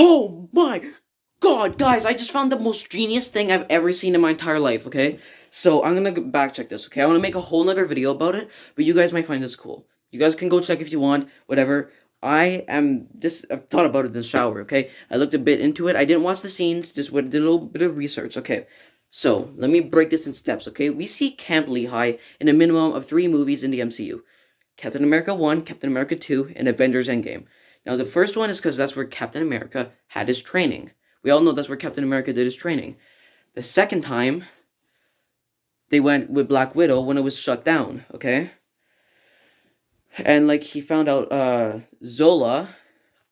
Oh my god, guys, I just found the most genius thing I've ever seen in my entire life, okay? So I'm gonna back check this, okay? I wanna make a whole nother video about it, but you guys might find this cool. You guys can go check if you want, whatever. I've thought about it in the shower, okay? I looked a bit into it. I didn't watch the scenes, just did a little bit of research, okay? So, let me break this in steps, okay? We see Camp Lehigh in a minimum of 3 movies in the MCU. Captain America 1, Captain America 2, and Avengers Endgame. Now, the first one is because that's where Captain America had his training. We all know that's where Captain America did his training. The second time, they went with Black Widow when it was shut down, okay? And, like, he found out, Zola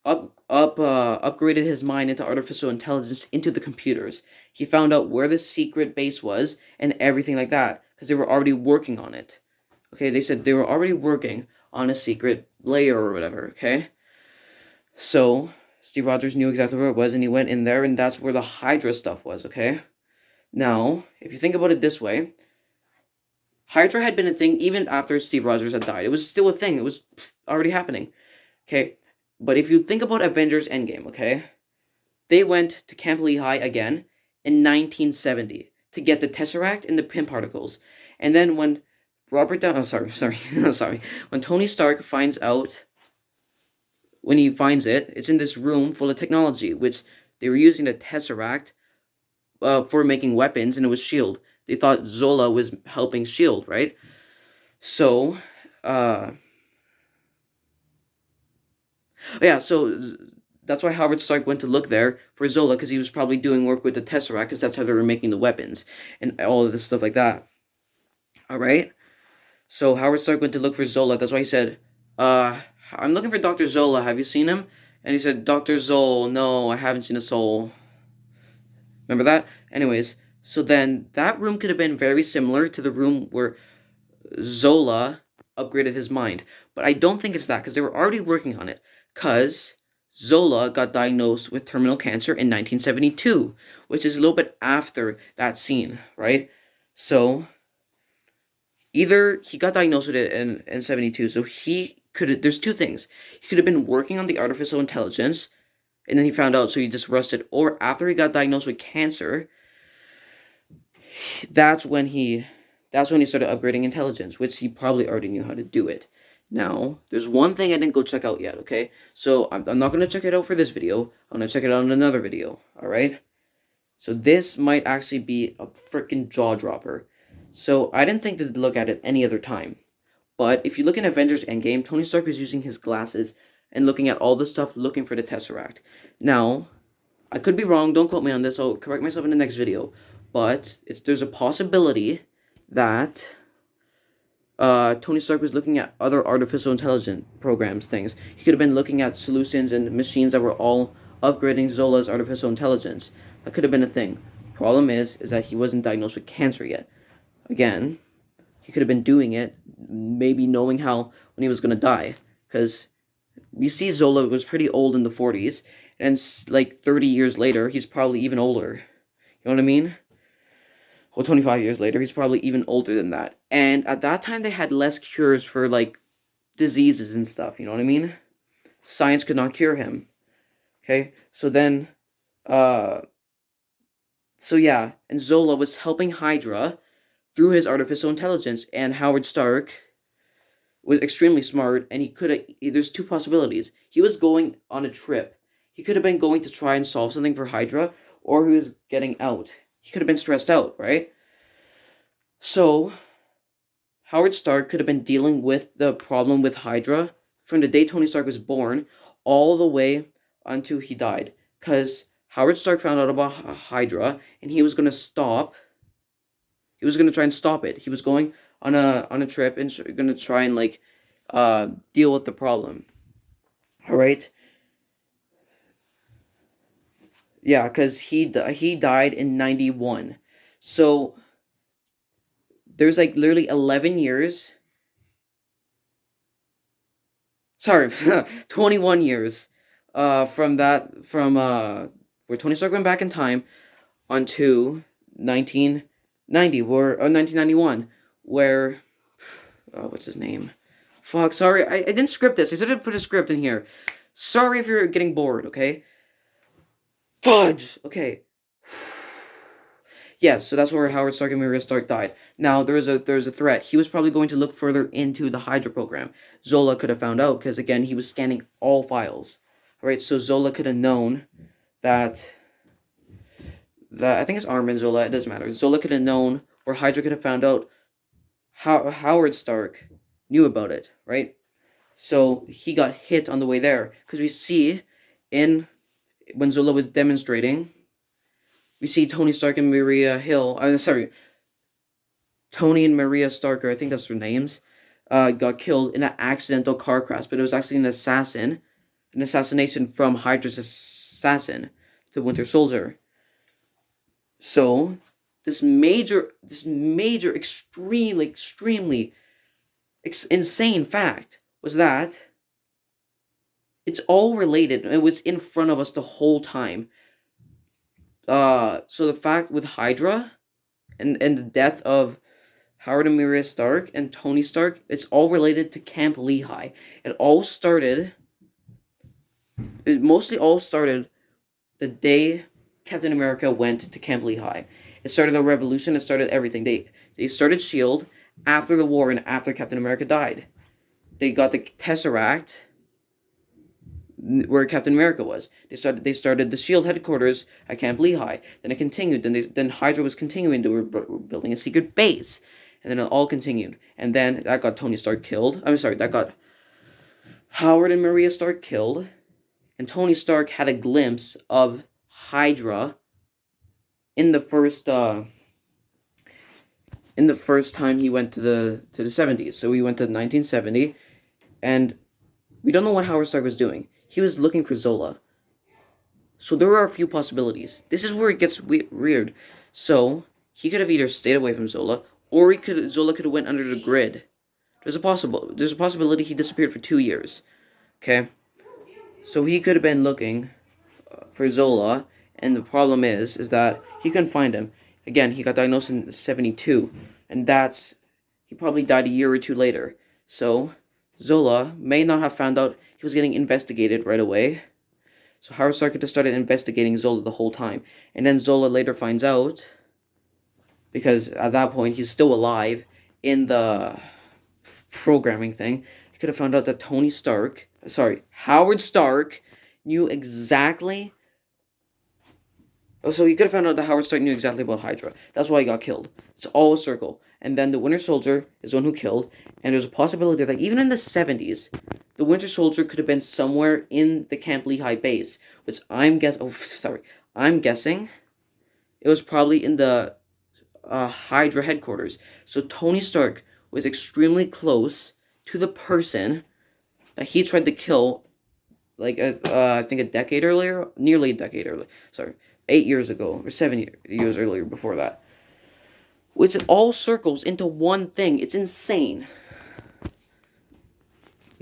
upgraded his mind into artificial intelligence into the computers. He found out where the secret base was and everything like that, because they were already working on it. Okay, they said they were already working on a secret layer or whatever, okay? So, Steve Rogers knew exactly where it was, and he went in there, and that's where the HYDRA stuff was, okay? Now, if you think about it this way, HYDRA had been a thing even after Steve Rogers had died. It was still a thing. It was already happening, okay? But if you think about Avengers Endgame, okay? They went to Camp Lehigh again in 1970 to get the Tesseract and the Pym particles. And then when when Tony Stark finds out, when he finds it, it's in this room full of technology, which they were using the Tesseract for making weapons, and it was S.H.I.E.L.D. They thought Zola was helping S.H.I.E.L.D., right? So, yeah, so that's why Howard Stark went to look there for Zola, because he was probably doing work with the Tesseract, because that's how they were making the weapons, and all of this stuff like that. Alright? So Howard Stark went to look for Zola. That's why he said, I'm looking for Dr. Zola. Have you seen him? And he said, Dr. Zola, no, I haven't seen a soul. Remember that? Anyways, so then that room could have been very similar to the room where Zola upgraded his mind. But I don't think it's that, because they were already working on it. Because Zola got diagnosed with terminal cancer in 1972, which is a little bit after that scene, right? So either he got diagnosed with it in 72, so there's two things. He could have been working on the artificial intelligence, and then he found out, so he just rushed it. Or after he got diagnosed with cancer, that's when he started upgrading intelligence, which he probably already knew how to do it. Now, there's one thing I didn't go check out yet, okay? So, I'm not going to check it out for this video. I'm going to check it out in another video, alright? So, this might actually be a freaking jaw-dropper. So, I didn't think to look at it any other time. But, if you look in Avengers Endgame, Tony Stark was using his glasses and looking at all this stuff, looking for the Tesseract. Now, I could be wrong, don't quote me on this, I'll correct myself in the next video. But, there's a possibility that Tony Stark was looking at other artificial intelligence programs, things. He could have been looking at solutions and machines that were all upgrading Zola's artificial intelligence. That could have been a thing. Problem is that he wasn't diagnosed with cancer yet. Again, he could have been doing it, maybe knowing how when he was going to die. Because you see Zola was pretty old in the 40s, and like 30 years later, he's probably even older. You know what I mean? Well, 25 years later, he's probably even older than that. And at that time, they had less cures for, like, diseases and stuff, you know what I mean? Science could not cure him. Okay? So then, so yeah, and Zola was helping HYDRA through his artificial intelligence, and Howard Stark was extremely smart, and there's two possibilities. He was going on a trip. He could have been going to try and solve something for HYDRA, or he was getting out. He could have been stressed out, right? So, Howard Stark could have been dealing with the problem with HYDRA from the day Tony Stark was born all the way until he died. Because Howard Stark found out about HYDRA, and he was going to try and stop it. He was going on a trip and going to try and, like, deal with the problem. Alright? Yeah, because he died in 91. So, there's, like, literally 11 years. Sorry, 21 years from where Tony Stark went back in time onto 1991, where, what's his name? Fuck, sorry, I didn't script this. I should have put a script in here. Sorry if you're getting bored, okay? Fudge! Okay. Yes, so that's where Howard Stark and Maria Stark died. Now there's a threat. He was probably going to look further into the Hydra program. Zola could have found out because again he was scanning all files. Alright, so Zola could have known that I think it's Armin Zola, it doesn't matter. Zola could have known, or Hydra could have found out how Howard Stark knew about it, right? So he got hit on the way there. Because we see in when Zola was demonstrating, we see Tony Stark and Maria Hill. Tony and Maria Starker, I think that's their names, got killed in an accidental car crash, but it was actually an assassination from Hydra's assassin, the Winter Soldier. So this major, extremely insane fact was that it's all related. It was in front of us the whole time. So the fact with Hydra and the death of Howard and Maria Stark and Tony Stark, it's all related to Camp Lehigh. It mostly all started the day Captain America went to Camp Lehigh. It started the revolution, it started everything. They started SHIELD after the war and after Captain America died. They got the Tesseract where Captain America was. They started the SHIELD headquarters at Camp Lehigh. Then it continued. Then Hydra was continuing. They were building a secret base, and then it all continued. And then that got Tony Stark killed. That got Howard and Maria Stark killed, and Tony Stark had a glimpse of Hydra in the first time he went to the 70s. So he went to 1970, and we don't know what Howard Stark was doing. He was looking for Zola. So there are a few possibilities. This is where it gets weird. So he could have either stayed away from Zola, or Zola could have went under the grid. There's a possibility he disappeared for 2 years. Okay, so he could have been looking for Zola, and the problem is that he couldn't find him. Again, he got diagnosed in 72, and he probably died a year or two later. So Zola may not have found out he was getting investigated right away. So Howard Stark could have started investigating Zola the whole time. And then Zola later finds out, because at that point he's still alive in the programming thing, he could have found out that Howard Stark knew exactly. So he could have found out that Howard Stark knew exactly about Hydra. That's why he got killed. It's all a circle. And then the Winter Soldier is the one who killed. And there's a possibility that even in the 70s, the Winter Soldier could have been somewhere in the Camp Lehigh base, which I'm guessing it was probably in the Hydra headquarters. So Tony Stark was extremely close to the person that he tried to kill, I think a decade earlier, nearly a decade earlier. 8 years ago, or 7 years earlier before that. Which it all circles into one thing. It's insane.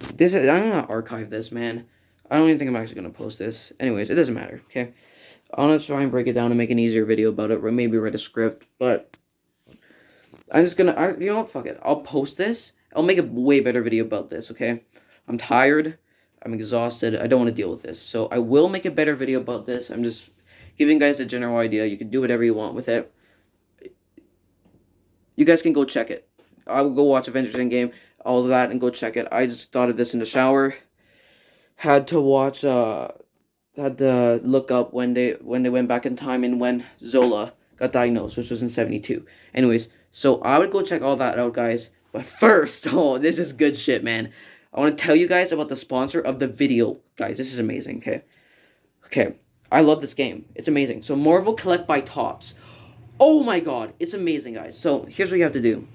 I'm gonna archive this, man. I don't even think I'm actually gonna post this. Anyways, it doesn't matter, okay? I'm gonna try and break it down and make an easier video about it, or maybe write a script, but I'm just gonna, you know what, fuck it. I'll post this. I'll make a way better video about this, okay? I'm tired. I'm exhausted. I don't want to deal with this. So I will make a better video about this. I'm just giving guys a general idea. You can do whatever you want with it. You guys can go check it. I will go watch Avengers Endgame, all of that, and go check it. I just thought of this in the shower. Had to look up when they went back in time and when Zola got diagnosed, which was in 72. Anyways, so I would go check all that out, guys. But first, this is good shit, man. I want to tell you guys about the sponsor of the video. Guys, this is amazing, okay? Okay, I love this game. It's amazing. So Marvel Collect by Topps. Oh my god, it's amazing, guys. So here's what you have to do.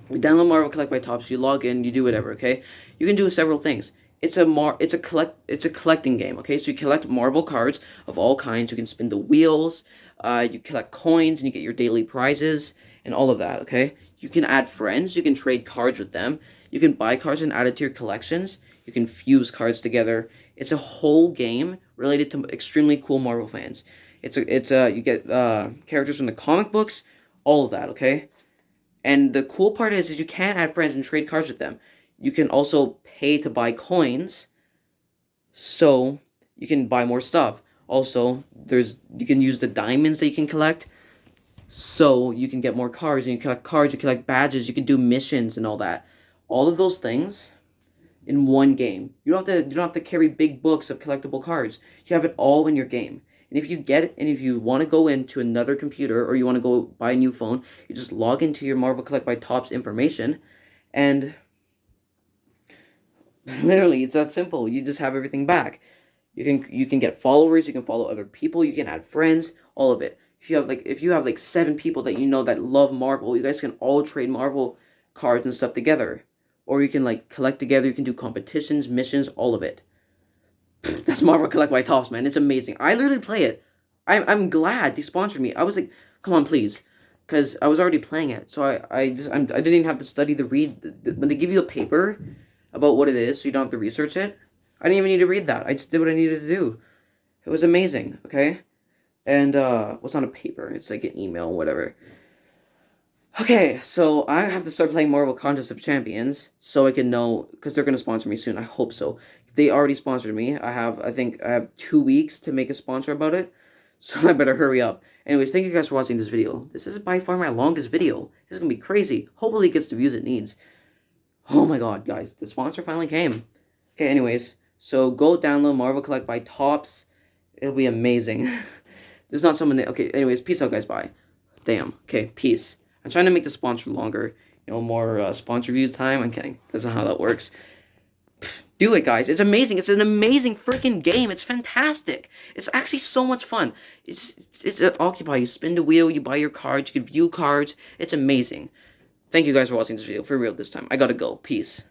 You download Marvel Collect by Topps, you log in, you do whatever, okay? You can do several things. It's a collecting game, okay? So you collect Marvel cards of all kinds. You can spin the wheels, you collect coins, and you get your daily prizes, and all of that, okay? You can add friends, you can trade cards with them, you can buy cards and add it to your collections, you can fuse cards together. It's a whole game related to extremely cool Marvel fans. You get characters from the comic books, all of that, okay? And the cool part is you can add friends and trade cards with them. You can also pay to buy coins, so you can buy more stuff. Also, you can use the diamonds that you can collect, so you can get more cards. And you collect cards, you collect badges, you can do missions and all that. All of those things in one game. You don't have to carry big books of collectible cards. You have it all in your game. And if you want to go into another computer or you want to go buy a new phone, you just log into your Marvel Collect by Topps information, and literally it's that simple. You just have everything back. You can get followers, you can follow other people, you can add friends, all of it. If you have like 7 people that you know that love Marvel, you guys can all trade Marvel cards and stuff together. Or you can like collect together, you can do competitions, missions, all of it. That's Marvel Collect by Topps, man. It's amazing. I literally play it. I'm glad they sponsored me. I was like, come on, please, because I was already playing it. So I didn't even have to study when they give you a paper about what it is, so you don't have to research it. I didn't even need to read that. I just did what I needed to do. It was amazing. Okay, and what's on a paper? It's like an email, whatever. Okay, so I have to start playing Marvel Contest of Champions so I can know, because they're gonna sponsor me soon. I hope so. They already sponsored me. I think I have 2 weeks to make a sponsor about it, so I better hurry up. Anyways, thank you guys for watching this video. This is by far my longest video. This is gonna be crazy. Hopefully it gets the views it needs. Oh my god, guys, the sponsor finally came. Okay, anyways, so go download Marvel Collect by Topps. It'll be amazing. There's not someone that, okay, anyways, peace out, guys, bye. Damn, okay, peace. I'm trying to make the sponsor longer, more sponsor views time. I'm kidding. That's not how that works. Do it, guys. It's amazing. It's an amazing freaking game. It's fantastic. It's actually so much fun. It's Occupy. You spin the wheel. You buy your cards. You can view cards. It's amazing. Thank you guys for watching this video. For real this time. I gotta go. Peace.